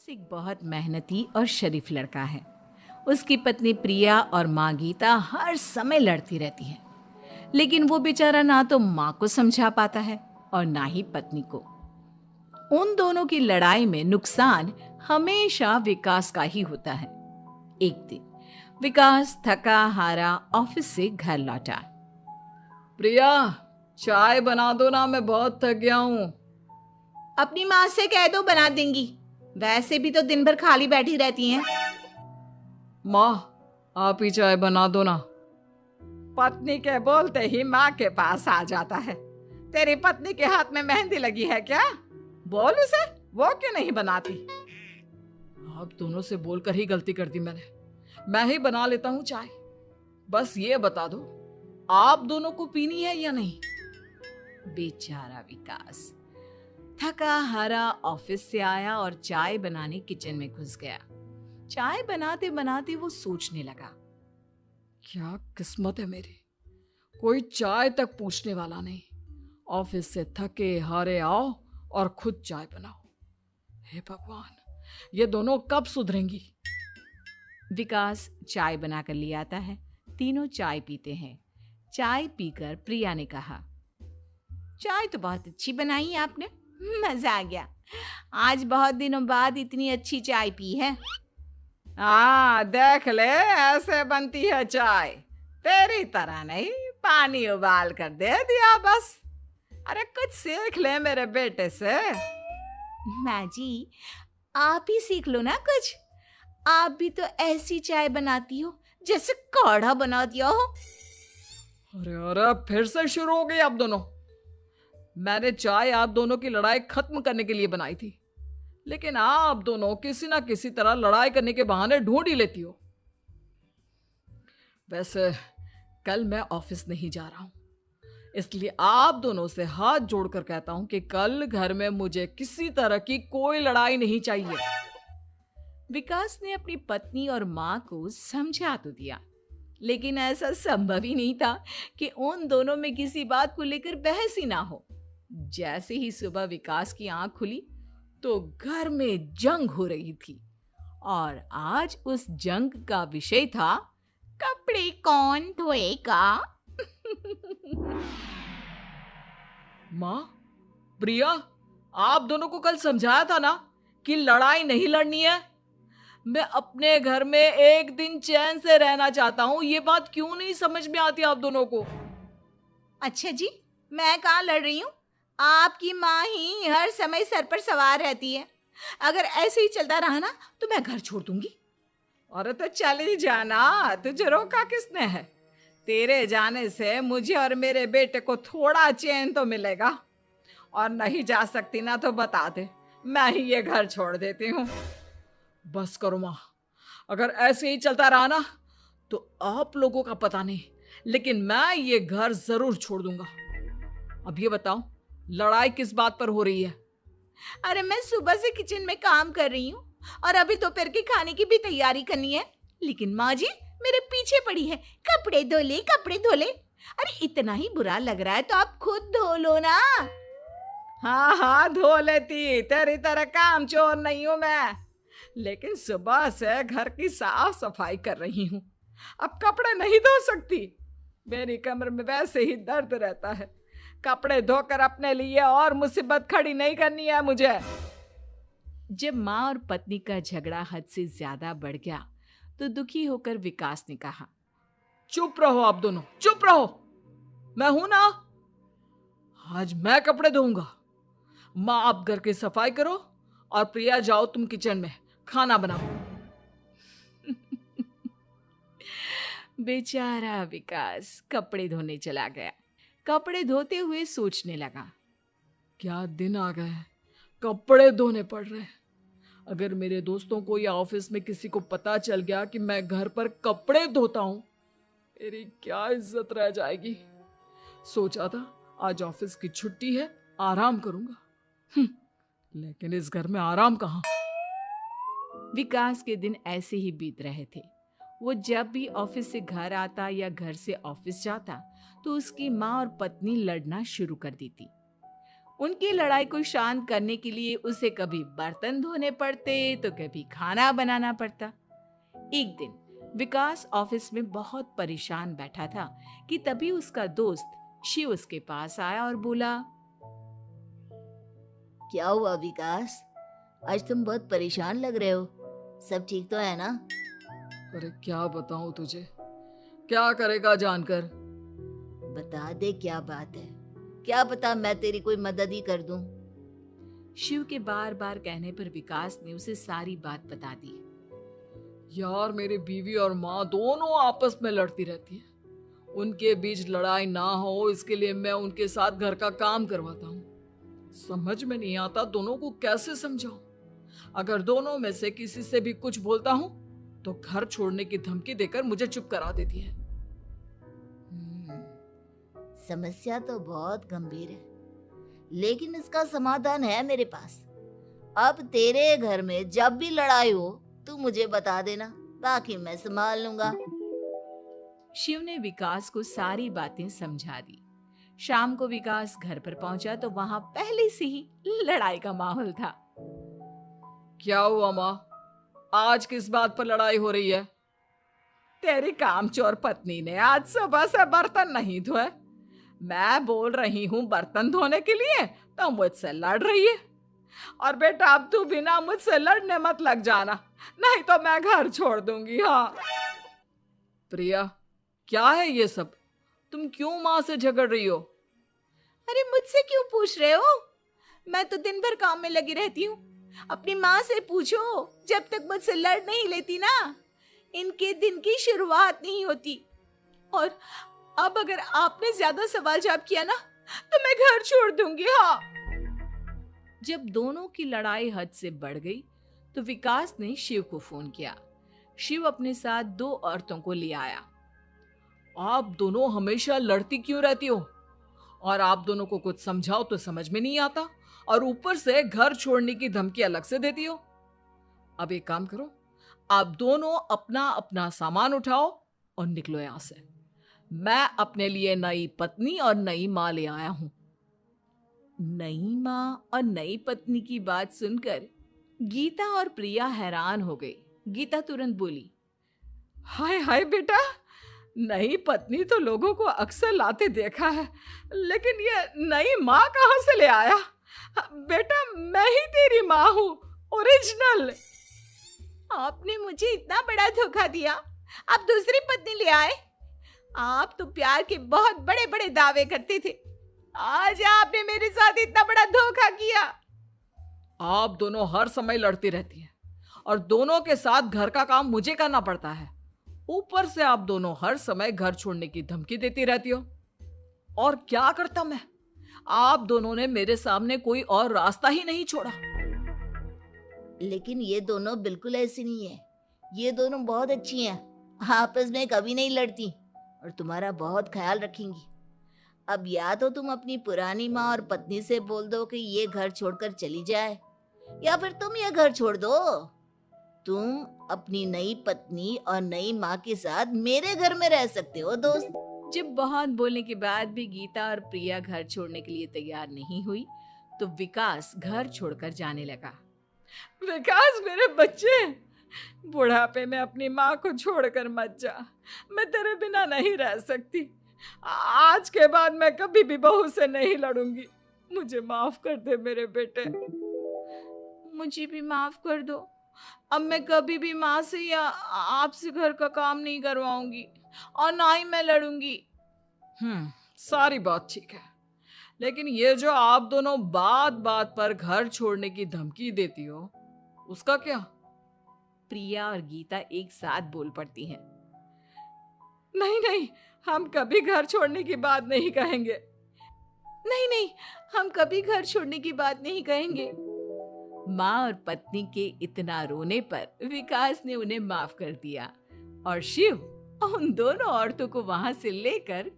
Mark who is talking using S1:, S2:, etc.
S1: विकास एक बहुत मेहनती और शरीफ लड़का है। उसकी पत्नी प्रिया और माँ गीता हर समय लड़ती रहती है, लेकिन वो बेचारा ना तो माँ को समझा पाता है और ना ही पत्नी को। उन दोनों की लड़ाई में नुकसान हमेशा विकास का ही होता है। एक दिन विकास थका हारा ऑफिस से घर लौटा।
S2: प्रिया, चाय बना दो ना, मैं बहुत थक गया हूँ।
S1: अपनी माँ से कह दो, बना देंगी। वैसे भी तो दिन भर खाली बैठी रहती हैं।
S2: माँ, आप ही चाय बना दो ना। पत्नी के बोलते ही माँ के पास आ जाता है। तेरी पत्नी के हाथ में मेहंदी लगी है क्या? बोल उसे, वो क्यों नहीं बनाती? आप दोनों से बोलकर ही गलती कर दी मैंने। मैं ही बना लेता हूँ चाय। बस ये बता दो, आप दोनों को पीनी है या नहीं?
S1: बेचारा विकास थका हारा ऑफिस से आया और चाय बनाने किचन में घुस गया। चाय बनाते बनाते वो सोचने लगा,
S2: क्या किस्मत है मेरी, कोई चाय तक पूछने वाला नहीं। ऑफिस से थके हारे आओ और खुद चाय बनाओ। हे भगवान, ये दोनों कब सुधरेंगी?
S1: विकास चाय बनाकर ले आता है। तीनों चाय पीते हैं। चाय पीकर प्रिया ने कहा, चाय तो बहुत अच्छी बनाई है आपने, मजा आ गया। आज बहुत दिनों बाद इतनी अच्छी चाय पी है।
S2: हाँ, देख ले, ऐसे बनती है चाय। तेरी तरह नहीं, पानी उबाल कर दे दिया बस। अरे कुछ सीख ले मेरे बेटे से।
S1: माँ जी, आप ही सीख लो ना कुछ। आप भी तो ऐसी चाय बनाती हो जैसे काढ़ा बना दिया हो।
S2: अरे अरे, फिर से शुरू हो गई आप दोनों। मैंने चाय आप दोनों की लड़ाई खत्म करने के लिए बनाई थी, लेकिन आप दोनों किसी ना किसी तरह लड़ाई करने के बहाने ढूंढ ही लेती हो। वैसे कल मैं ऑफिस नहीं जा रहा हूं, इसलिए आप दोनों से हाथ जोड़कर कहता हूं कि कल घर में मुझे किसी तरह की कोई लड़ाई नहीं चाहिए।
S1: विकास ने अपनी पत्नी और माँ को समझा तो दिया, लेकिन ऐसा संभव ही नहीं था कि उन दोनों में किसी बात को लेकर बहस ही ना हो। जैसे ही सुबह विकास की आंख खुली तो घर में जंग हो रही थी, और आज उस जंग का विषय था, कपड़े कौन धोएगा।
S2: माँ, प्रिया, आप दोनों को कल समझाया था ना कि लड़ाई नहीं लड़नी है। मैं अपने घर में एक दिन चैन से रहना चाहता हूँ। ये बात क्यों नहीं समझ में आती आप दोनों को?
S1: अच्छा जी, मैं कहाँ लड़ रही हूँ? आपकी माँ ही हर समय सर पर सवार रहती है। अगर ऐसे ही चलता रहा ना तो मैं घर छोड़ दूंगी।
S2: अरे तो चली जाना, तुझे रोका किसने है? तेरे जाने से मुझे और मेरे बेटे को थोड़ा चैन तो मिलेगा। और नहीं जा सकती ना तो बता दे, मैं ही ये घर छोड़ देती हूँ। बस करो माँ, अगर ऐसे ही चलता रहा ना तो आप लोगों का पता नहीं, लेकिन मैं ये घर जरूर छोड़ दूंगा। अब ये बताओ, लड़ाई किस बात पर हो रही है?
S1: अरे मैं सुबह से किचन में काम कर रही हूँ और अभी दोपहर के खाने की भी तैयारी करनी है, लेकिन माँ जी मेरे पीछे पड़ी है, कपड़े धो ले कपड़े धो ले। अरे इतना ही बुरा लग रहा है तो आप खुद धो लो ना।
S2: हाँ हाँ, धो लेती, तेरी तरह काम चोर नहीं हूं मैं। लेकिन सुबह से घर की साफ सफाई कर रही हूँ, अब कपड़े नहीं धो सकती। मेरी कमर में वैसे ही दर्द रहता है। कपड़े धोकर अपने लिए और मुसीबत खड़ी नहीं करनी है मुझे।
S1: जब माँ और पत्नी का झगड़ा हद से ज्यादा बढ़ गया तो दुखी होकर विकास ने कहा,
S2: चुप रहो आप दोनों, चुप रहो। मैं हूं ना, आज मैं कपड़े धोऊंगा। माँ, आप घर की सफाई करो और प्रिया, जाओ तुम किचन में खाना बनाओ।
S1: बेचारा विकास कपड़े धोने चला गया। कपड़े धोते हुए सोचने लगा,
S2: क्या दिन आ गए हैं, कपड़े धोने पड़ रहे हैं। अगर मेरे दोस्तों को या ऑफिस में किसी को पता चल गया कि मैं घर पर कपड़े धोता हूं, मेरी क्या इज्जत रह जाएगी। सोचा था आज ऑफिस की छुट्टी है, आराम करूंगा। लेकिन इस घर में आराम कहाँ।
S1: विकास के दिन ऐसे ही बीत रहे थे। वो जब भी ऑफिस से घर आता या घर से ऑफिस जाता तो उसकी माँ और पत्नी लड़ना शुरू कर देती। उनकी लड़ाई को शांत करने के लिए उसे कभी बर्तन धोने पड़ते तो कभी खाना बनाना पड़ता। एक दिन विकास ऑफिस में बहुत परेशान बैठा था कि तभी उसका दोस्त शिव उसके पास आया और बोला,
S3: क्या हुआ विकास? आज तुम बहुत परेशान लग रहे हो। सब ठीक तो है ना?
S2: अरे क्या बताऊं तुझे, क्या करेगा जानकर।
S3: बता दे क्या बात है। क्या पता मैं तेरी कोई मदद ही कर दूं।
S1: शिव के बार बार कहने पर विकास ने उसे सारी बात बता दी।
S2: यार मेरी बीवी और माँ दोनों आपस में लड़ती रहती है। उनके बीच लड़ाई ना हो इसके लिए मैं उनके साथ घर का काम करवाता हूँ। समझ में नहीं आता दोनों को कैसे समझाऊं। अगर दोनों में से किसी से भी कुछ बोलता हूँ तो घर छोड़ने की धमकी देकर मुझे चुप करा देती है।
S3: समस्या तो बहुत गंभीर है, लेकिन इसका समाधान है मेरे पास। अब तेरे घर में जब भी लड़ाई हो तू मुझे बता देना, बाकी मैं संभाल लूंगा।
S1: शिव ने विकास को सारी बातें समझा दी। शाम को विकास घर पर पहुंचा तो वहां पहले से ही लड़ाई का माहौल था।
S2: क्या हुआ माँ, आज किस बात पर लड़ाई हो रही है? तेरी कामचोर पत्नी ने आज सुबह से बर्तन नहीं धोए। मैं बोल रही हूँ बर्तन धोने के लिए तो मुझसे लड़ रही है। और बेटा अब तू बिना मुझसे लड़ने मत लग जाना, नहीं तो मैं घर छोड़ दूंगी। हाँ प्रिया, क्या है ये सब? तुम क्यों माँ से झगड़ रही हो?
S1: अरे मुझसे क्यों पूछ रहे हो? मैं तो दिन भर काम में लगी रहती हूँ। अपनी माँ से पूछो, जब तक मुझसे लड़ नहीं लेती ना इनके दिन की शुरुआत नहीं होती। और अब अगर आपने ज्यादा सवाल जवाब किया ना तो मैं घर छोड़ दूंगी। हाँ। जब दोनों की लड़ाई हद से बढ़ गई तो विकास ने शिव को फोन किया। शिव अपने साथ 2 औरतों को ले आया।
S2: आप दोनों हमेशा लड़ती क्यों रहती हो? और आप दोनों को कुछ समझाओ तो समझ में नहीं आता, और ऊपर से घर छोड़ने की धमकी अलग से देती हो। अब एक काम करो, आप दोनों अपना अपना सामान उठाओ और निकलो यहां से। मैं अपने लिए नई पत्नी और नई माँ ले आया हूं।
S1: नई माँ और नई पत्नी की बात सुनकर गीता और प्रिया हैरान हो गई। गीता तुरंत बोली,
S2: हाय हाय बेटा, नई पत्नी तो लोगों को अक्सर लाते देखा है, लेकिन ये नई माँ कहाँ से ले आया? बेटा मैं ही तेरी माँ हूँ, ओरिजिनल।
S1: आपने मुझे इतना बड़ा धोखा दिया, आप दूसरी पत्नी ले आए। आप तो प्यार के बहुत बड़े बड़े दावे करते थे, आज आपने मेरे साथ इतना बड़ा धोखा किया।
S2: आप दोनों हर समय लड़ती रहती हैं और दोनों के साथ घर का काम मुझे करना पड़ता है। ऊपर से आप दोनों हर समय घर छोड़ने की धमकी देती रहती हो। और क्या करता मैं? आप दोनों ने मेरे सामने कोई और रास्ता ही नहीं छोड़ा।
S3: लेकिन ये दोनों बिल्कुल ऐसी नहीं है। ये दोनों बहुत अच्छी हैं, आपस में कभी नहीं लड़ती और तुम्हारा बहुत ख्याल रखेंगी। अब या तो तुम अपनी पुरानी माँ और पत्नी से बोल दो कि ये घर छोड़कर चली जाए, या फिर तुम ये घर छोड़ दो। तुम अपनी नई पत्नी और नई माँ के साथ मेरे घर में रह सकते हो दोस्त।
S1: जब बहुत बोलने के बाद भी गीता और प्रिया घर छोड़ने के लिए तैयार नहीं हुई तो विकास घर छोड़कर जाने लगा।
S2: विकास मेरे बच्चे, बुढ़ापे में अपनी माँ को छोड़कर मत जा। मैं तेरे बिना नहीं रह सकती। आज के बाद मैं कभी भी बहू से नहीं लड़ूंगी। मुझे माफ कर दे मेरे बेटे।
S1: मुझे भी माफ कर दो। अब मैं कभी भी माँ से या आपसे घर का काम नहीं करवाऊंगी और ना ही मैं लड़ूंगी।
S2: सारी बात ठीक है, लेकिन ये जो आप दोनों बात बात पर घर छोड़ने की धमकी देती हो, उसका क्या?
S1: प्रिया और गीता एक साथ बोल पड़ती हैं।
S2: नहीं नहीं, हम कभी घर छोड़ने की बात नहीं कहेंगे।
S1: नहीं नहीं, हम कभी घर छोड़ने की बात नहीं कहेंगे। माँ और पत्नी के इतना रोने पर विकास ने उन्हें माफ कर दिया और शिव उन दोनों औरतों को वहां से लेकर